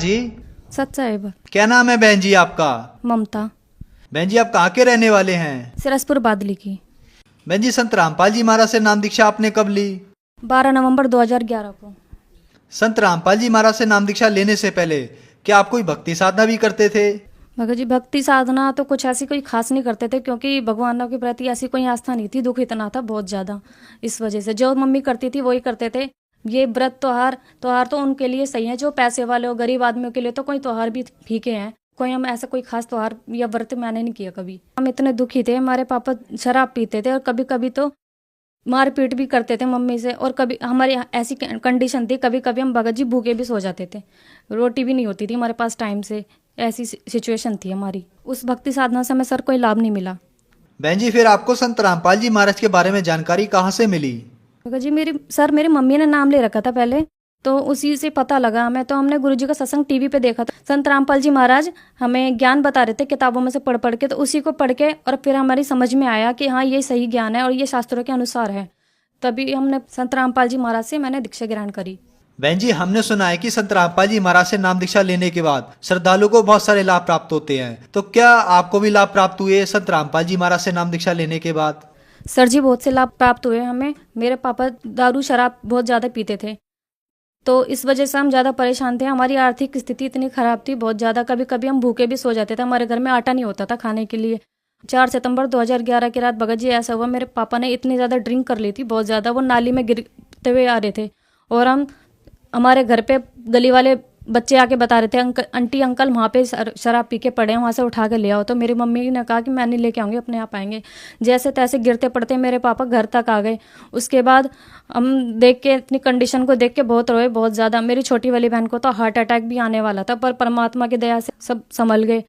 जी। सच साहिब। क्या नाम है बहन जी आपका? ममता। बहन जी आप कहाँ के रहने वाले हैं? सिरसपुर बादली की। बहन जी संत रामपाल जी महाराज से नाम दीक्षा आपने कब ली? 12 नवंबर 2011 को। संत रामपाल जी महाराज से नाम दीक्षा लेने से पहले क्या आप कोई भक्ति साधना भी करते थे? भगत जी भक्ति साधना तो कुछ ऐसी कोई खास नहीं करते थे, क्योंकि भगवानों के प्रति ऐसी कोई आस्था नहीं थी। दुख इतना था बहुत ज्यादा, इस वजह से जो मम्मी करती थी वही करते थे। ये व्रत त्योहार त्योहार तो उनके लिए सही है, जो पैसे वाले हो गरीब आदमियों के लिए तो कोई त्योहार भी फीके हैं। कोई हम ऐसा कोई खास त्योहार या व्रत मैंने नहीं किया कभी। हम इतने दुखी थे, हमारे पापा शराब पीते थे और कभी कभी तो मारपीट भी करते थे मम्मी से। और कभी हमारी ऐसी कंडीशन थी, कभी कभी हम भगत जी भूखे भी सो जाते थे, रोटी भी नहीं होती थी हमारे पास टाइम से। ऐसी सिचुएशन थी हमारी। उस भक्ति साधना से हमें सर कोई लाभ नहीं मिला। बहन जी फिर आपको संत रामपाल जी महाराज के बारे में जानकारी कहाँ से मिली? भगत जी मेरी मम्मी ने नाम ले रखा था पहले, तो उसी से पता लगा हमें। तो हमने गुरुजी का सत्संग टीवी पे देखा था। संत रामपाल जी महाराज हमें ज्ञान बता रहे थे किताबों में से पढ़ पढ़ के, तो उसी को पढ़ के और फिर हमारी समझ में आया कि हाँ ये सही ज्ञान है और ये शास्त्रों के अनुसार है। तभी हमने संत रामपाल जी महाराज से मैंने दीक्षा ग्रहण करी। बहन जी हमने सुना है कि संत रामपाल जी महाराज से नाम दीक्षा लेने के बाद श्रद्धालु को बहुत सारे लाभ प्राप्त होते हैं, तो क्या आपको भी लाभ प्राप्त हुए संत रामपाल जी महाराज से नाम दीक्षा लेने के बाद? सर जी बहुत से लाभ प्राप्त हुए हमें। मेरे पापा दारू शराब बहुत ज़्यादा पीते थे, तो इस वजह से हम ज़्यादा परेशान थे। हमारी आर्थिक स्थिति इतनी ख़राब थी बहुत ज़्यादा, कभी कभी हम भूखे भी सो जाते थे। हमारे घर में आटा नहीं होता था खाने के लिए। 4 सितंबर 2011 की रात भगत जी ऐसा हुआ, मेरे पापा ने इतनी ज़्यादा ड्रिंक कर ली थी, बहुत ज़्यादा। वो नाली में गिरते हुए आ रहे थे और हमारे घर पे गली वाले बच्चे आके बता रहे थे आंटी अंकल वहाँ पे शराब पी के पड़े हैं, वहाँ से उठा के ले आओ। तो मेरी मम्मी ने कहा कि मैं नहीं लेके आऊँगी, अपने आप आएंगे। जैसे तैसे गिरते पड़ते मेरे पापा घर तक आ गए। उसके बाद हम देख के अपनी कंडीशन को देख के बहुत रोए, बहुत ज़्यादा। मेरी छोटी वाली बहन को तो हार्ट अटैक भी आने वाला था, पर परमात्मा की दया से सब संभल गए।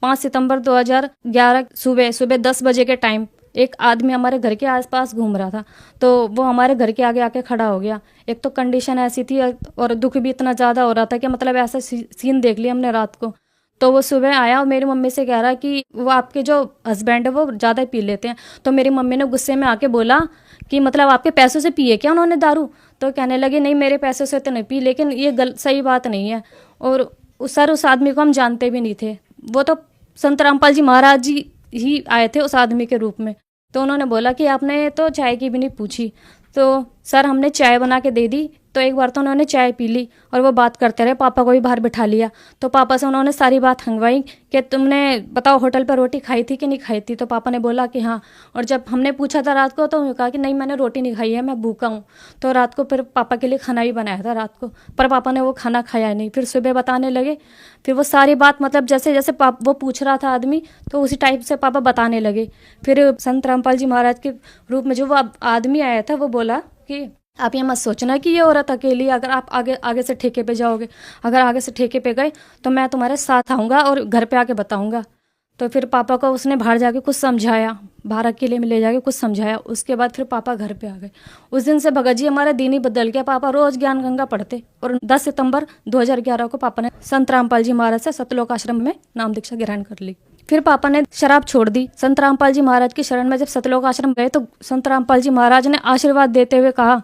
5 सितंबर 2011 सुबह 10 बजे के टाइम एक आदमी हमारे घर के आसपास घूम रहा था, तो वो हमारे घर के आगे आके खड़ा हो गया। एक तो कंडीशन ऐसी थी और दुख भी इतना ज़्यादा हो रहा था कि मतलब ऐसा सीन देख लिया हमने रात को। तो वो सुबह आया और मेरी मम्मी से कह रहा कि वो आपके जो हस्बैंड है वो ज़्यादा पी लेते हैं। तो मेरी मम्मी ने गुस्से में आके बोला कि मतलब आपके पैसों से पिए क्या उन्होंने दारू? तो कहने लगे नहीं मेरे पैसों से तो नहीं पी, लेकिन ये सही बात नहीं है। और उस आदमी को हम जानते भी नहीं थे। वो तो संत रामपाल जी महाराज जी ही आए थे उस आदमी के रूप में। तो उन्होंने बोला कि आपने तो चाय की भी नहीं पूछी। तो सर हमने चाय बना के दे दी, तो एक बार तो उन्होंने चाय पी ली और वो बात करते रहे। पापा को भी बाहर बिठा लिया, तो पापा से उन्होंने सारी बात हंगवाई कि तुमने बताओ होटल पर रोटी खाई थी कि नहीं खाई थी? तो पापा ने बोला कि हाँ। और जब हमने पूछा था रात को, तो उन्होंने कहा कि नहीं मैंने रोटी नहीं खाई है, मैं भूखा हूँ। तो रात को फिर पापा के लिए खाना भी बनाया था रात को, पर पापा ने वो खाना खाया नहीं। फिर सुबह बताने लगे, फिर वो सारी बात मतलब जैसे जैसे वो पूछ रहा था आदमी, तो उसी टाइप से पापा बताने लगे। फिर संत रामपाल जी महाराज के रूप में जो वो आदमी आया था, वो बोला कि आप ये मत सोचना कि ये औरत अकेली, अगर आप आगे से ठेके पे जाओगे, अगर आगे से ठेके पे गए तो मैं तुम्हारे साथ आऊँगा और घर पे आके बताऊँगा। तो फिर पापा को उसने बाहर जाके कुछ समझाया, बाहर अकेले में ले जाके कुछ समझाया। उसके बाद फिर पापा घर पे आ गए। उस दिन से भगत जी हमारा दिन ही बदल गया। पापा रोज ज्ञान गंगा पढ़ते। और 10 सितंबर 2011 को पापा ने संत रामपाल जी महाराज से सतलोक आश्रम में नाम दीक्षा ग्रहण कर ली। फिर पापा ने शराब छोड़ दी। संत रामपाल जी महाराज की शरण में जब सतलोक आश्रम गए, तो संत रामपाल जी महाराज ने आशीर्वाद देते हुए कहा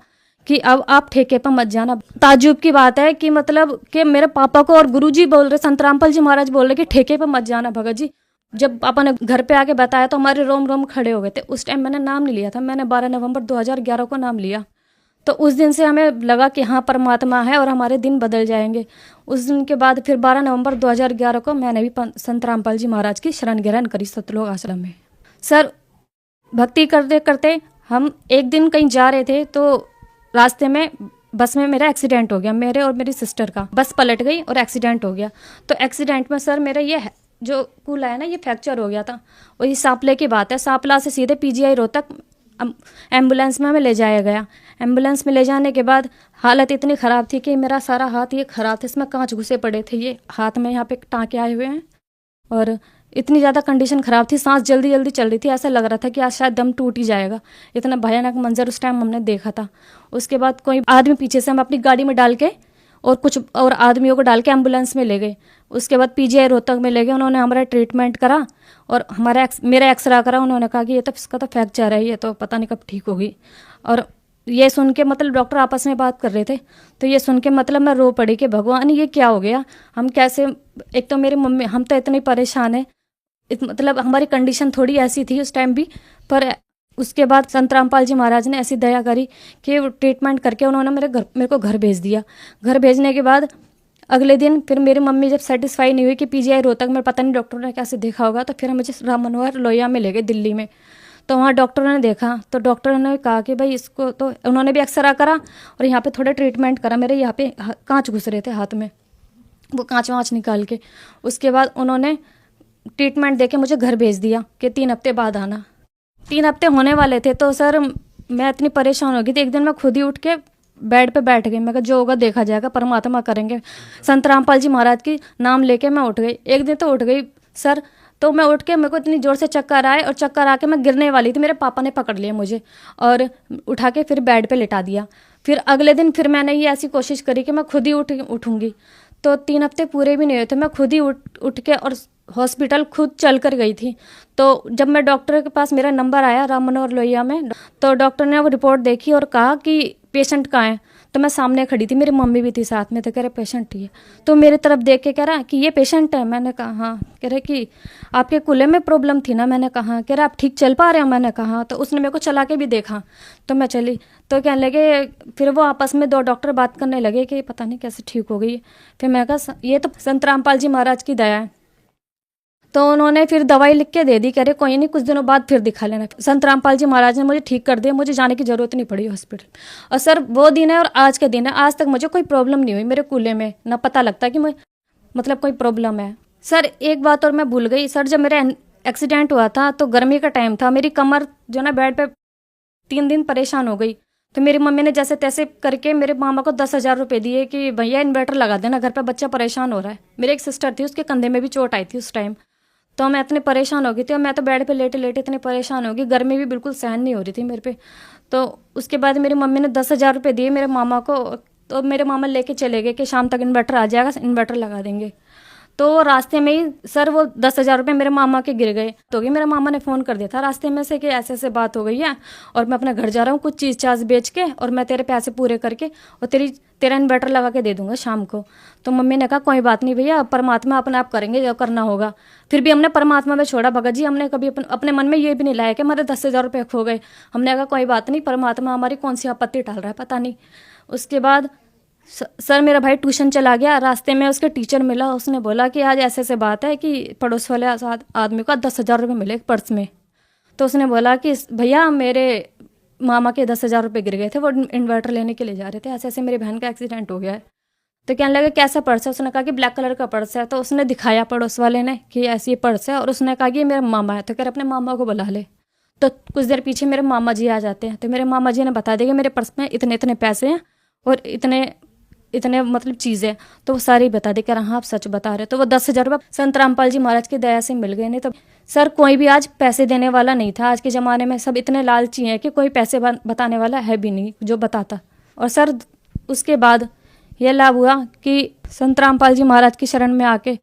कि अब आप ठेके पर मत जाना। ताज्जुब की बात है कि मतलब कि मेरे पापा को और गुरुजी बोल रहे, संत रामपाल जी महाराज बोल रहे कि ठेके पर मत जाना भगत जी। जब पापा ने घर पे आके बताया तो हमारे रोम रोम खड़े हो गए थे। उस टाइम मैंने नाम नहीं लिया था, मैंने 12 नवंबर 2011 को नाम लिया। तो उस दिन से हमें लगा कि हाँ परमात्मा है और हमारे दिन बदल जाएंगे। उस दिन के बाद फिर 12 नवंबर 2011 को मैंने भी संत रामपाल जी महाराज की शरण ग्रहण करी सतलोक आश्रम में। सर भक्ति करते करते हम एक दिन कहीं जा रहे थे, तो रास्ते में बस में मेरा एक्सीडेंट हो गया, मेरे और मेरी सिस्टर का। बस पलट गई और एक्सीडेंट हो गया। तो एक्सीडेंट में सर मेरा ये जो कूल्हा है ना, ये फ्रैक्चर हो गया था। और ये सांपले की बात है, सांपला से सीधे पीजीआई रोहतक एम्बुलेंस में हमें ले जाया गया। एम्बुलेंस में ले जाने के बाद हालत इतनी ख़राब थी कि मेरा सारा हाथ ये ख़राब था, इसमें कांच घुसे पड़े थे। ये हाथ में यहाँ पे टाँके आए हुए हैं और इतनी ज़्यादा कंडीशन ख़राब थी, सांस जल्दी जल्दी चल रही थी। ऐसा लग रहा था कि आज शायद दम टूट ही जाएगा। इतना भयानक मंजर उस टाइम हमने देखा था। उसके बाद कोई आदमी पीछे से हम अपनी गाड़ी में डाल के और कुछ और आदमियों को डाल के एम्बुलेंस में ले गए। उसके बाद पीजीआई रोहतक में ले गए। उन्होंने हमारा ट्रीटमेंट करा और मेरा एक्सरा करा। उन्होंने कहा कि ये तो इसका तो फ्रैक्चर है, ये तो पता नहीं कब ठीक होगी। और ये सुन के मतलब डॉक्टर आपस में बात कर रहे थे, तो ये सुन के मतलब मैं रो पड़ी कि भगवान ये क्या हो गया, हम कैसे, एक तो मेरी मम्मी, हम तो इतने परेशान हैं, मतलब हमारी कंडीशन थोड़ी ऐसी थी उस टाइम भी, पर उसके बाद संत रामपाल जी महाराज ने ऐसी दया करी कि वो ट्रीटमेंट करके उन्होंने मेरे को घर भेज दिया। घर भेजने के बाद अगले दिन फिर मेरी मम्मी जब सेटिस्फाई नहीं हुई कि पीजीआई रोहतक में, पता नहीं डॉक्टर ने कैसे देखा होगा, तो फिर मुझे राम मनोहर लोहिया में ले गए दिल्ली में। तो वहाँ डॉक्टरों ने देखा, तो डॉक्टरों ने कहा कि भाई इसको, तो उन्होंने भी एक्सरा करा और यहाँ पे थोड़ा ट्रीटमेंट करा। मेरे यहाँ पे कांच घुस रहे थे हाथ में, वो कांच वाँच निकाल के उसके बाद उन्होंने ट्रीटमेंट दे के मुझे घर भेज दिया कि 3 हफ्ते बाद आना। 3 हफ्ते होने वाले थे तो सर मैं इतनी परेशान हो गई थी, एक दिन मैं खुद ही उठ के बेड पे बैठ गई। मैं कहा जो होगा देखा जाएगा, परमात्मा करेंगे। संत रामपाल जी महाराज की नाम लेके मैं उठ गई। एक दिन तो उठ गई सर, तो मैं उठ के, मेरे को इतनी ज़ोर से चक्कर आए और चक्कर आके मैं गिरने वाली थी, मेरे पापा ने पकड़ लिया मुझे और उठा के फिर बेड पे लिटा दिया। फिर अगले दिन फिर मैंने ये ऐसी कोशिश करी कि मैं खुद ही उठूँगी, तो 3 हफ्ते पूरे भी नहीं हुए थे, मैं खुद ही उठ के और हॉस्पिटल खुद चल कर गई थी। तो जब मैं डॉक्टर के पास, मेरा नंबर आया राम मनोहर लोहिया में, तो डॉक्टर ने वो रिपोर्ट देखी और कहा कि पेशेंट कहाँ है। तो मैं सामने खड़ी थी, मेरी मम्मी भी थी साथ में, तो कह रहे पेशेंट ही है। तो मेरी तरफ देख के कह रहा कि ये पेशेंट है। मैंने कहा हाँ। कह रहे कि आपके कूल्हे में प्रॉब्लम थी ना। मैंने कहा हाँ। कह रहे आप ठीक चल पा रहे हो। मैंने कहा हाँ। तो उसने मेरे को चला के भी देखा, तो मैं चली। तो कहने लगे, फिर वो आपस में 2 डॉक्टर बात करने लगे कि पता नहीं कैसे ठीक हो गई। फिर मैं कहा ये तो संत रामपाल जी महाराज की दया है। तो उन्होंने फिर दवाई लिख के दे दी, कह रहे कोई नहीं, कुछ दिनों बाद फिर दिखा लेना। संत रामपाल जी महाराज ने मुझे ठीक कर दिया, मुझे जाने की जरूरत नहीं पड़ी हॉस्पिटल। और सर वो दिन है और आज का दिन है, आज तक मुझे कोई प्रॉब्लम नहीं हुई मेरे कूल्हे में, ना पता लगता कि मतलब कोई प्रॉब्लम है। सर एक बात और मैं भूल गई सर, जब मेरा एक्सीडेंट हुआ था तो गर्मी का टाइम था, मेरी कमर जो ना बेड पे 3 दिन परेशान हो गई। तो मेरी मम्मी ने जैसे तैसे करके मेरे मामा को 10,000 रुपये दिए कि भैया इन्वर्टर लगा देना, घर पे बच्चा परेशान हो रहा है। मेरी एक सिस्टर थी, उसके कंधे में भी चोट आई थी उस टाइम। तो मैं इतनी परेशान हो गई थी और मैं तो बेड पे लेटे लेटे इतनी परेशान हो गई, गर्मी भी बिल्कुल सहन नहीं हो रही थी मेरे पे। तो उसके बाद मेरी मम्मी ने 10,000 रुपये दिए मेरे मामा को। तो मेरे मामा लेके चले गए कि शाम तक इन्वर्टर आ जाएगा, इन्वर्टर लगा देंगे। तो रास्ते में ही सर वो 10,000 रुपये मेरे मामा के गिर गए। तो मेरे मामा ने फ़ोन कर दिया था रास्ते में से कि ऐसे ऐसे बात हो गई है और मैं अपने घर जा रहा हूँ, कुछ चीज़ चाज बेच के और मैं तेरे पैसे पूरे करके और तेरा इन्वर्टर लगा के दे दूंगा शाम को। तो मम्मी ने कहा कोई बात नहीं भैया, परमात्मा अपने आप करेंगे जो करना होगा। फिर भी हमने परमात्मा में छोड़ा भगत जी, हमने कभी अपने मन में ये भी नहीं लाया कि हमारे 10,000 रुपये खो गए। हमने कहा कोई बात नहीं, परमात्मा हमारी कौन सी आपत्ति टाल रहा है पता नहीं। उसके बाद सर मेरा भाई ट्यूशन चला गया, रास्ते में उसके टीचर मिला, उसने बोला कि आज ऐसे ऐसे बात है कि पड़ोस वाले आदमी को 10,000 रुपये मिले पर्स में। तो उसने बोला कि भैया मेरे मामा के 10,000 रुपये गिर गए थे, वो इन्वर्टर लेने के लिए जा रहे थे, ऐसे ऐसे मेरी बहन का एक्सीडेंट हो गया है। तो कहने लगे कैसा पर्स है। उसने कहा कि ब्लैक कलर का पर्स है। तो उसने दिखाया पड़ोस वाले ने कि ऐसी पर्स है और उसने कहा कि ये मेरा मामा है। तो कह रहे अपने मामा को बुला ले। तो कुछ देर पीछे मेरे मामा जी आ जाते हैं। तो मेरे मामा जी ने बता दिया कि मेरे पर्स में इतने इतने पैसे हैं और इतने मतलब चीज़ें। तो वो सारी बता दे, कह रहा हाँ आप सच बता रहे। तो वो 10,000 रुपये संत रामपाल जी महाराज की दया से मिल गए। नहीं तो सर कोई भी आज पैसे देने वाला नहीं था। आज के ज़माने में सब इतने लालची हैं कि कोई पैसे बताने वाला है भी नहीं जो बताता। और सर उसके बाद यह लाभ हुआ कि संत रामपाल जी महाराज की शरण में आके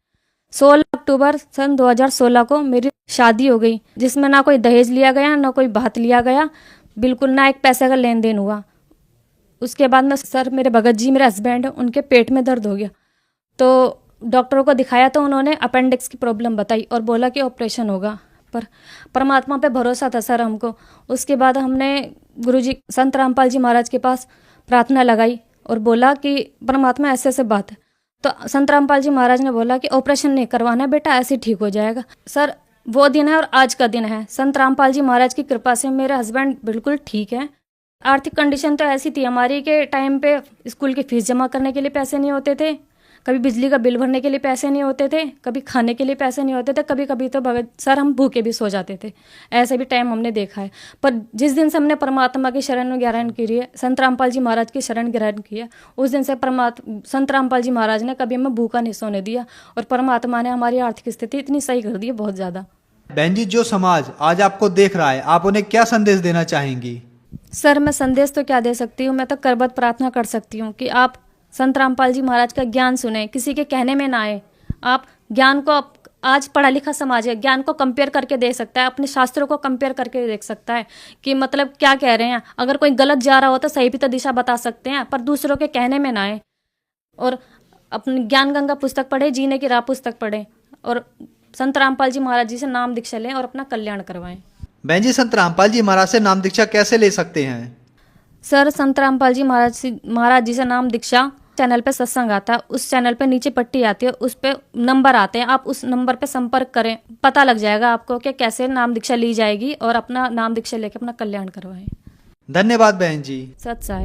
16 अक्टूबर सन 2016 को मेरी शादी हो गई, जिसमें ना कोई दहेज लिया गया, ना कोई बात लिया गया, बिल्कुल ना एक पैसे का लेन देन हुआ। उसके बाद में सर मेरे भगत जी मेरे हस्बैंड, उनके पेट में दर्द हो गया। तो डॉक्टरों को दिखाया तो उन्होंने अपेंडिक्स की प्रॉब्लम बताई और बोला कि ऑपरेशन होगा। पर परमात्मा पे भरोसा था सर हमको। उसके बाद हमने गुरुजी संत रामपाल जी महाराज के पास प्रार्थना लगाई और बोला कि परमात्मा ऐसे ऐसे बात है। तो संत रामपाल जी महाराज ने बोला कि ऑपरेशन नहीं करवाना बेटा, ऐसे ठीक हो जाएगा। सर वो दिन है और आज का दिन है। संत रामपाल जी महाराज की कृपा से मेरे हस्बैंड बिल्कुल ठीक है। आर्थिक कंडीशन तो ऐसी थी हमारी कि टाइम पे स्कूल की फीस जमा करने के लिए पैसे नहीं होते थे, कभी बिजली का बिल भरने के लिए पैसे नहीं होते थे, कभी खाने के लिए पैसे नहीं होते थे, कभी कभी तो भगत सर हम भूखे भी सो जाते थे। ऐसे भी टाइम हमने देखा है। पर जिस दिन से हमने परमात्मा की शरण ग्रहण की है, संत रामपाल जी महाराज की शरण ग्रहण की है, उस दिन से संत रामपाल जी महाराज ने कभी हमें भूखा नहीं सोने दिया और परमात्मा ने हमारी आर्थिक स्थिति इतनी सही कर दी है बहुत ज़्यादा। बहन जी, जो समाज आज आपको देख रहा है, आप उन्हें क्या संदेश देना चाहेंगी? सर मैं संदेश तो क्या दे सकती हूँ, मैं तो करबत प्रार्थना कर सकती हूँ कि आप संत रामपाल जी महाराज का ज्ञान सुने, किसी के कहने में ना आए। आप ज्ञान को आज पढ़ा लिखा समाज है, ज्ञान को कंपेयर करके देख सकता है, अपने शास्त्रों को कंपेयर करके देख सकता है कि मतलब क्या कह रहे हैं। अगर कोई गलत जा रहा हो तो सही भी तो दिशा बता सकते हैं, पर दूसरों के कहने में ना आए। और अपनी ज्ञान गंगा पुस्तक पढ़े, जीने की राह पुस्तक पढ़े, और संत रामपाल जी महाराज जी से नाम दीक्षा लें और अपना कल्याण करवाएं। बहन जी, संत रामपाल जी महाराज से नाम दीक्षा कैसे ले सकते हैं? सर, संत रामपाल जी महाराज जी से नाम दीक्षा चैनल पे सत्संग आता है, उस चैनल पे नीचे पट्टी आती है, उस पे नंबर आते हैं, आप उस नंबर पे संपर्क करें, पता लग जाएगा आपको कि कैसे नाम दीक्षा ली जाएगी, और अपना नाम दीक्षा लेके अपना कल्याण करवाएं। धन्यवाद बहन जी। सत साई।